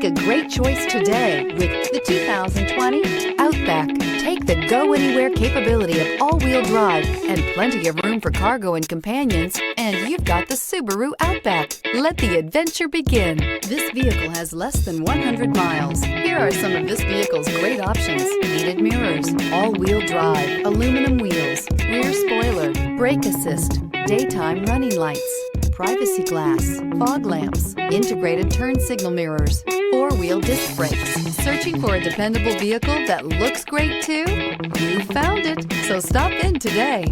a great choice today with the 2020 Outback. Take the go-anywhere capability of all-wheel drive and plenty of room for cargo and companions, and you've got the Subaru Outback. Let the adventure begin. This vehicle has less than 100 miles. Here are some of this vehicle's great options: heated mirrors, all-wheel drive, aluminum wheels, rear spoiler, brake assist, daytime running lights, privacy glass, fog lamps, integrated turn signal mirrors, four-wheel disc brakes. Searching for a dependable vehicle that looks great too? You found it, so stop in today.